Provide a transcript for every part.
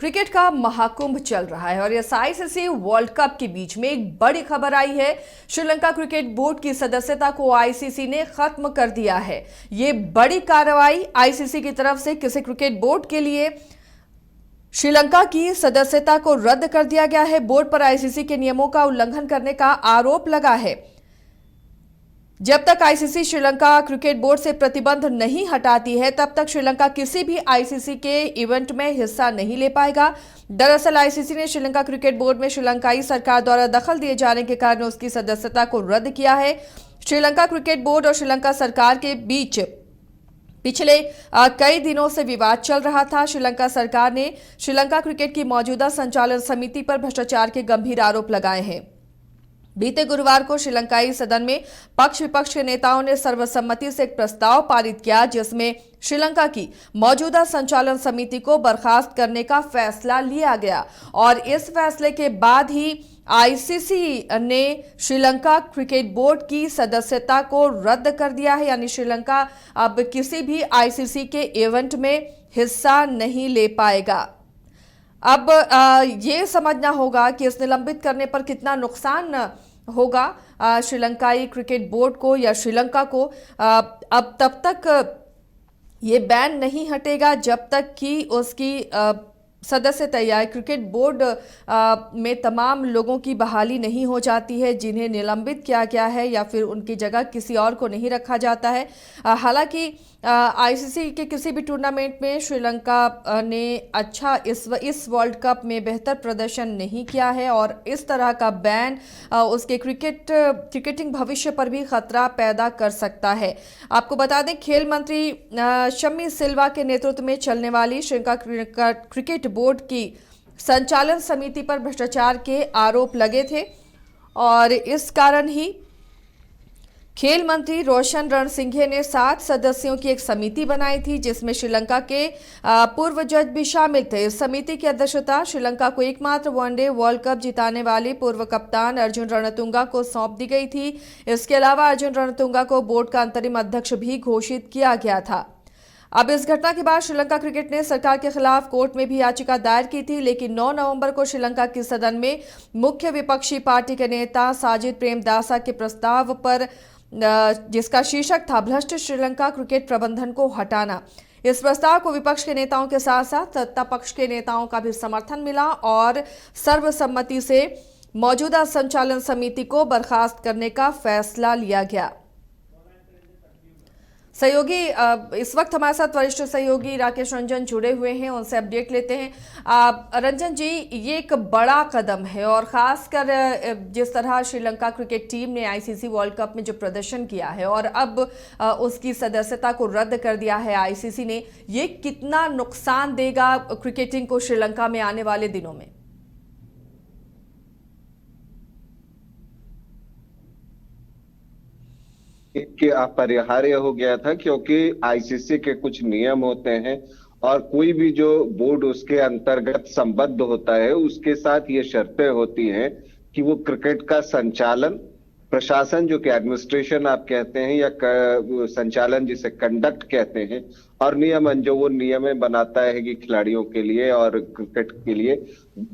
Cricket का महाकुंभ चल रहा है और इस आईसीसी वर्ल्ड कप के बीच में एक बड़ी खबर आई है। श्रीलंका क्रिकेट बोर्ड की सदस्यता को आईसीसी ने खत्म कर दिया है। ये बड़ी कार्रवाई आईसीसी की तरफ से किसी क्रिकेट बोर्ड के लिए श्रीलंका की सदस्यता को रद्द कर दिया गया है। बोर्ड पर आईसीसी के नियमों का उल्लंघन करने का आरोप लगा है। जब तक आईसीसी श्रीलंका क्रिकेट बोर्ड से प्रतिबंध नहीं हटाती है तब तक श्रीलंका किसी भी आईसीसी के इवेंट में हिस्सा नहीं ले पाएगा। दरअसल आईसीसी ने श्रीलंका क्रिकेट बोर्ड में श्रीलंकाई सरकार द्वारा दखल दिए जाने के कारण उसकी सदस्यता को रद्द किया है। श्रीलंका क्रिकेट बोर्ड और श्रीलंका सरकार के बीच पिछले कई दिनों से विवाद चल रहा था। श्रीलंका सरकार ने श्रीलंका क्रिकेट की मौजूदा संचालन समिति पर भ्रष्टाचार के गंभीर आरोप लगाए हैं। बीते गुरुवार को श्रीलंकाई सदन में पक्ष विपक्ष के नेताओं ने सर्वसम्मति से एक प्रस्ताव पारित किया जिसमें श्रीलंका की मौजूदा संचालन समिति को बर्खास्त करने का फैसला लिया गया और इस फैसले के बाद ही आईसीसी ने श्रीलंका क्रिकेट बोर्ड की सदस्यता को रद्द कर दिया है। यानी श्रीलंका अब किसी भी आईसीसी के इवेंट में हिस्सा नहीं ले पाएगा। अब ये समझना होगा कि इस निलंबित करने पर कितना नुकसान होगा श्रीलंकाई क्रिकेट बोर्ड को या श्रीलंका को। अब तब तक ये बैन नहीं हटेगा जब तक कि उसकी सदस्यता या क्रिकेट बोर्ड में तमाम लोगों की बहाली नहीं हो जाती है जिन्हें निलंबित किया गया है या फिर उनकी जगह किसी और को नहीं रखा जाता है। हालांकि आईसीसी के किसी भी टूर्नामेंट में श्रीलंका ने अच्छा इस वर्ल्ड कप में बेहतर प्रदर्शन नहीं किया है और इस तरह का बैन उसके क्रिकेटिंग भविष्य पर भी खतरा पैदा कर सकता है। आपको बता दें, खेल मंत्री शम्मी सिल्वा के नेतृत्व में चलने वाली श्रीलंका क्रिकेट बोर्ड की संचालन समिति पर भ्रष्टाचार के आरोप लगे थे और इस कारण ही खेल मंत्री रोशन रणसिंघे ने 7 सदस्यों की एक समिति बनाई थी जिसमें श्रीलंका के पूर्व जज भी शामिल थे। इस समिति की अध्यक्षता श्रीलंका को एकमात्र वनडे वर्ल्ड कप जिताने वाले पूर्व कप्तान अर्जुन रणतुंगा को सौंप दी गई थी। इसके अलावा अर्जुन रणतुंगा को बोर्ड का अंतरिम अध्यक्ष भी घोषित किया गया था। अब इस घटना के बाद श्रीलंका क्रिकेट ने सरकार के खिलाफ कोर्ट में भी याचिका दायर की थी, लेकिन 9 नवंबर को श्रीलंका के सदन में मुख्य विपक्षी पार्टी के नेता साजिद प्रेमदासा के प्रस्ताव पर जिसका शीर्षक था भ्रष्ट श्रीलंका क्रिकेट प्रबंधन को हटाना, इस प्रस्ताव को विपक्ष के नेताओं के साथ साथ सत्ता पक्ष के नेताओं का भी समर्थन मिला और सर्वसम्मति से मौजूदा संचालन समिति को बर्खास्त करने का फैसला लिया गया। सहयोगी इस वक्त हमारे साथ वरिष्ठ सहयोगी राकेश रंजन जुड़े हुए हैं, उनसे अपडेट लेते हैं। रंजन जी, ये एक बड़ा कदम है और खासकर जिस तरह श्रीलंका क्रिकेट टीम ने आईसीसी वर्ल्ड कप में जो प्रदर्शन किया है और अब उसकी सदस्यता को रद्द कर दिया है आईसीसी ने, ये कितना नुकसान देगा क्रिकेटिंग को श्रीलंका में आने वाले दिनों में? कि अपरिहार्य हो गया था क्योंकि आईसीसी के कुछ नियम होते हैं और कोई भी जो बोर्ड उसके अंतर्गत संबद्ध होता है उसके साथ ये शर्तें होती हैं कि वो क्रिकेट का संचालन, प्रशासन जो कि एडमिनिस्ट्रेशन आप कहते हैं या संचालन जिसे कंडक्ट कहते हैं, और नियमन जो वो नियम बनाता है कि खिलाड़ियों के लिए और क्रिकेट के लिए,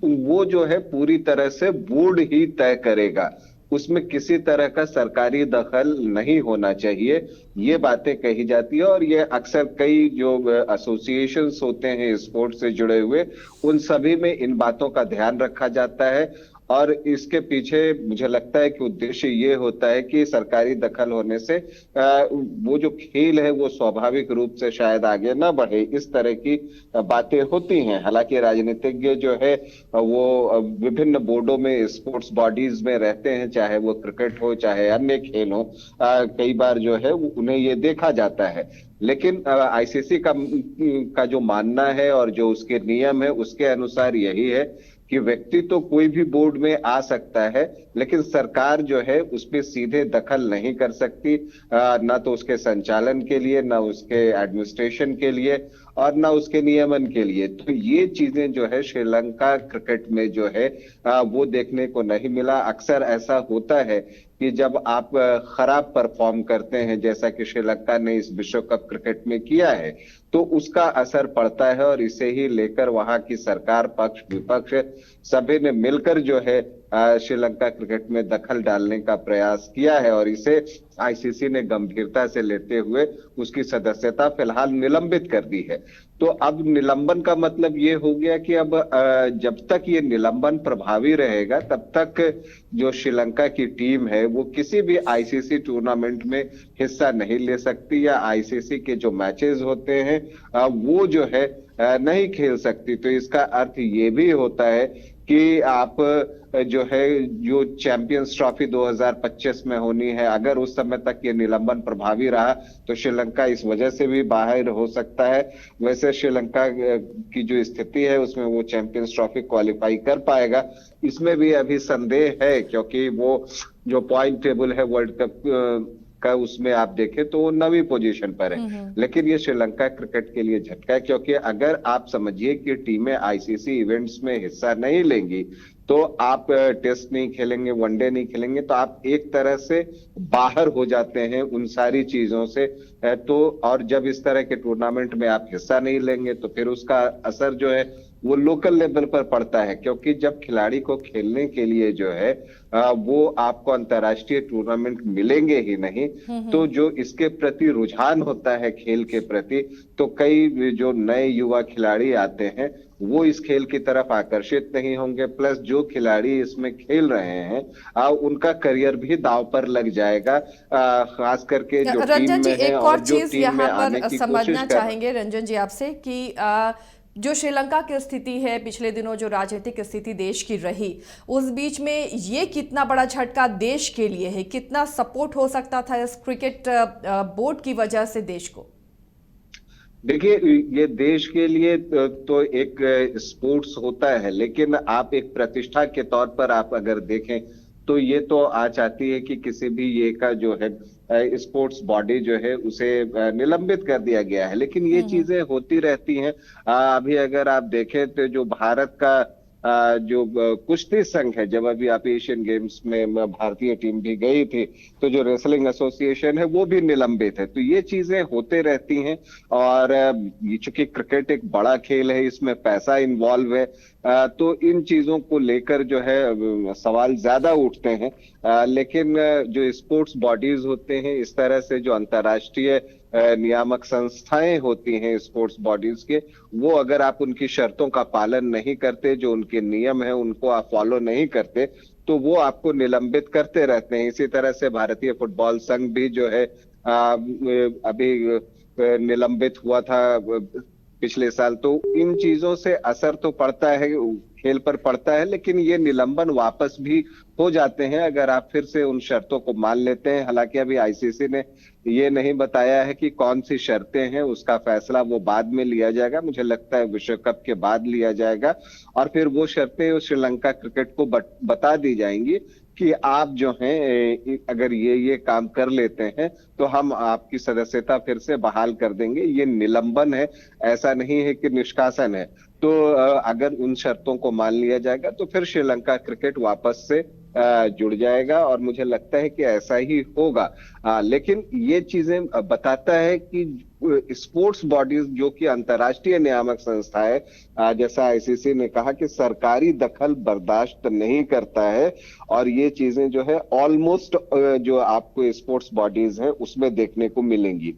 वो जो है पूरी तरह से बोर्ड ही तय करेगा। उसमें किसी तरह का सरकारी दखल नहीं होना चाहिए, ये बातें कही जाती है और ये अक्सर कई जो एसोसिएशंस होते हैं स्पोर्ट्स से जुड़े हुए उन सभी में इन बातों का ध्यान रखा जाता है और इसके पीछे मुझे लगता है कि उद्देश्य ये होता है कि सरकारी दखल होने से वो जो खेल है वो स्वाभाविक रूप से शायद आगे ना बढ़े, इस तरह की बातें होती हैं। हालांकि राजनीतिज्ञ जो है वो विभिन्न बोर्डों में, स्पोर्ट्स बॉडीज में रहते हैं, चाहे वो क्रिकेट हो चाहे अन्य खेल हो, कई बार जो है उन्हें ये देखा जाता है। लेकिन आईसीसी का जो मानना है और जो उसके नियम है उसके अनुसार यही है कि व्यक्ति तो कोई भी बोर्ड में आ सकता है लेकिन सरकार जो है उसमें सीधे दखल नहीं कर सकती, ना तो उसके संचालन के लिए, ना उसके एडमिनिस्ट्रेशन के लिए और ना उसके नियमन के लिए। तो ये चीजें जो है श्रीलंका क्रिकेट में जो है वो देखने को नहीं मिला। अक्सर ऐसा होता है कि जब आप खराब परफॉर्म करते हैं जैसा कि श्रीलंका ने इस विश्व कप क्रिकेट में किया है तो उसका असर पड़ता है। और इसे ही लेकर वहां की सरकार, पक्ष विपक्ष सभी ने मिलकर जो है श्रीलंका क्रिकेट में दखल डालने का प्रयास किया है, और इसे आईसीसी ने गंभीरता से लेते हुए उसकी सदस्यता फिलहाल निलंबित कर दी है। तो अब निलंबन का मतलब ये हो गया कि अब जब तक ये निलंबन प्रभावी रहेगा तब तक जो श्रीलंका की टीम है वो किसी भी आईसीसी टूर्नामेंट में हिस्सा नहीं ले सकती, या आईसीसी के जो मैचेस होते हैं वो जो है नहीं खेल सकती। तो इसका अर्थ ये भी होता है कि आप जो है जो चैंपियंस ट्रॉफी 2025 में होनी है, अगर उस समय तक ये निलंबन प्रभावी रहा तो श्रीलंका इस वजह से भी बाहर हो सकता है। वैसे श्रीलंका की जो स्थिति है उसमें वो चैंपियंस ट्रॉफी क्वालिफाई कर पाएगा, इसमें भी अभी संदेह है, क्योंकि वो जो पॉइंट टेबल है वर्ल्ड कप का उसमें आप देखें तो वो 9वीं पोजीशन पर है। लेकिन ये श्रीलंका क्रिकेट के लिए झटका है, क्योंकि अगर आप समझिए कि टीमें आईसीसी इवेंट्स में हिस्सा नहीं लेंगी तो आप टेस्ट नहीं खेलेंगे, वनडे नहीं खेलेंगे, तो आप एक तरह से बाहर हो जाते हैं उन सारी चीजों से। तो और जब इस तरह के टूर्नामेंट में आप हिस्सा नहीं लेंगे तो फिर उसका असर जो है वो लोकल लेवल पर पड़ता है, क्योंकि जब खिलाड़ी को खेलने के लिए जो है वो आपको अंतर्राष्ट्रीय टूर्नामेंट मिलेंगे ही नहीं, तो जो इसके प्रति रुझान होता है खेल के प्रति, तो कई जो नए युवा खिलाड़ी आते हैं वो इस खेल की तरफ आकर्षित नहीं होंगे। प्लस जो खिलाड़ी इसमें खेल रहे हैं उनका करियर भी दांव पर लग जाएगा, खास करके जो रंजन जी, टीम में एक है और और जो चीज टीम में यहाँ आने पर की समझना कोशिश कर। चाहेंगे रंजन जी आपसे कि जो श्रीलंका की स्थिति है, पिछले दिनों जो राजनीतिक स्थिति देश की रही, उस बीच में ये कितना बड़ा झटका देश के लिए है, कितना सपोर्ट हो सकता था इस क्रिकेट बोर्ड की वजह से देश को? देखिए, ये देश के लिए तो एक स्पोर्ट्स होता है, लेकिन आप एक प्रतिष्ठा के तौर पर आप अगर देखें तो ये तो आ चाहती है कि किसी भी ये का जो है स्पोर्ट्स बॉडी जो है उसे निलंबित कर दिया गया है। लेकिन ये चीजें होती रहती हैं। अभी अगर आप देखें तो जो भारत का जो कुश्ती संघ है, जब अभी आप एशियन गेम्स में भारतीय टीम भी गई थी, तो जो रेसलिंग एसोसिएशन है वो भी निलंबित है। तो ये चीजें होते रहती हैं, और चूंकि क्रिकेट एक बड़ा खेल है, इसमें पैसा इन्वॉल्व है, तो इन चीजों को लेकर जो है सवाल ज्यादा उठते हैं। लेकिन जो स्पोर्ट्स बॉडीज होते हैं, इस तरह से जो अंतर्राष्ट्रीय नियामक संस्थाएं होती हैं स्पोर्ट्स बॉडीज के, वो अगर आप उनकी शर्तों का पालन नहीं करते, जो उनके नियम है उनको आप फॉलो नहीं करते, तो वो आपको निलंबित करते रहते हैं। इसी तरह से भारतीय फुटबॉल संघ भी जो है अभी निलंबित हुआ था पिछले साल। तो इन चीजों से असर तो पड़ता है, खेल पर पड़ता है, लेकिन ये निलंबन वापस भी हो जाते हैं अगर आप फिर से उन शर्तों को मान लेते हैं। हालांकि अभी आईसीसी ने ये नहीं बताया है कि कौन सी शर्तें हैं, उसका फैसला वो बाद में लिया जाएगा, मुझे लगता है विश्व कप के बाद लिया जाएगा, और फिर वो शर्तें श्रीलंका क्रिकेट को बता दी जाएंगी कि आप जो हैं अगर ये काम कर लेते हैं तो हम आपकी सदस्यता फिर से बहाल कर देंगे। ये निलंबन है, ऐसा नहीं है कि निष्कासन है। तो अगर उन शर्तों को मान लिया जाएगा तो फिर श्रीलंका क्रिकेट वापस से जुड़ जाएगा, और मुझे लगता है कि ऐसा ही होगा। लेकिन ये चीजें बताता है कि स्पोर्ट्स बॉडीज जो कि अंतर्राष्ट्रीय नियामक संस्था है, जैसा आईसीसी ने कहा कि सरकारी दखल बर्दाश्त नहीं करता है, और ये चीजें जो है ऑलमोस्ट जो आपको स्पोर्ट्स बॉडीज है उसमें देखने को मिलेंगी।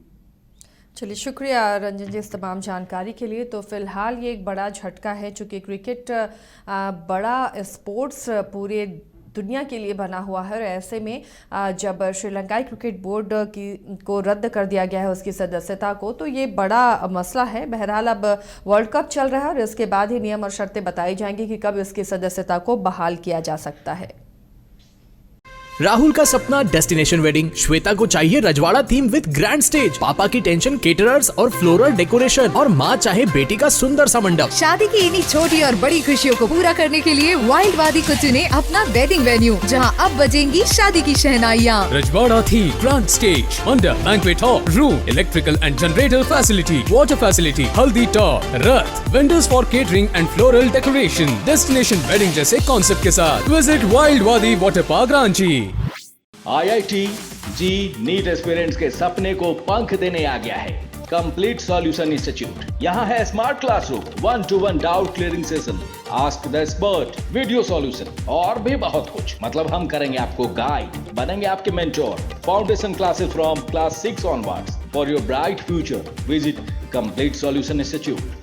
चलिए, शुक्रिया रंजन जी इस तमाम जानकारी के लिए। तो फिलहाल ये एक बड़ा झटका है, चूँकि क्रिकेट बड़ा स्पोर्ट्स पूरे दुनिया के लिए बना हुआ है, और ऐसे में जब श्रीलंकाई क्रिकेट बोर्ड को रद्द कर दिया गया है उसकी सदस्यता को, तो ये बड़ा मसला है। बहरहाल अब वर्ल्ड कप चल रहा है और इसके बाद ही नियम और शर्तें बताई जाएंगी कि कब इसकी सदस्यता को बहाल किया जा सकता है। राहुल का सपना डेस्टिनेशन वेडिंग, श्वेता को चाहिए रजवाड़ा थीम विद ग्रैंड स्टेज, पापा की टेंशन केटरर्स और फ्लोरल डेकोरेशन, और माँ चाहे बेटी का सुंदर सा मंडप। शादी की इन्हीं छोटी और बड़ी खुशियों को पूरा करने के लिए वाइल्ड वादी को चुने अपना वेडिंग वेन्यू, जहां अब बजेंगी शादी की शहनाइयाँ। रजवाड़ा थीम, ग्रैंड स्टेज, मंडप, banquet hall, room, electrical and generator facility, water facility, हल्दी top, Rath, vendors for catering and floral decoration, destination wedding जैसे कॉन्सेप्ट के साथ। विजिट वाइल्ड वादी वाटर पार्क रांची। IIT जी नीट एस्पिरेंट्स के सपने को पंख देने आ गया है। Complete solution institute. यहाँ है smart classroom, 1-to-1 doubt clearing session, ask the expert, video solution और भी बहुत कुछ। मतलब हम करेंगे आपको गाइड, बनेंगे आपके mentor. Foundation classes from class 6 onwards for your bright future. Visit complete solution institute.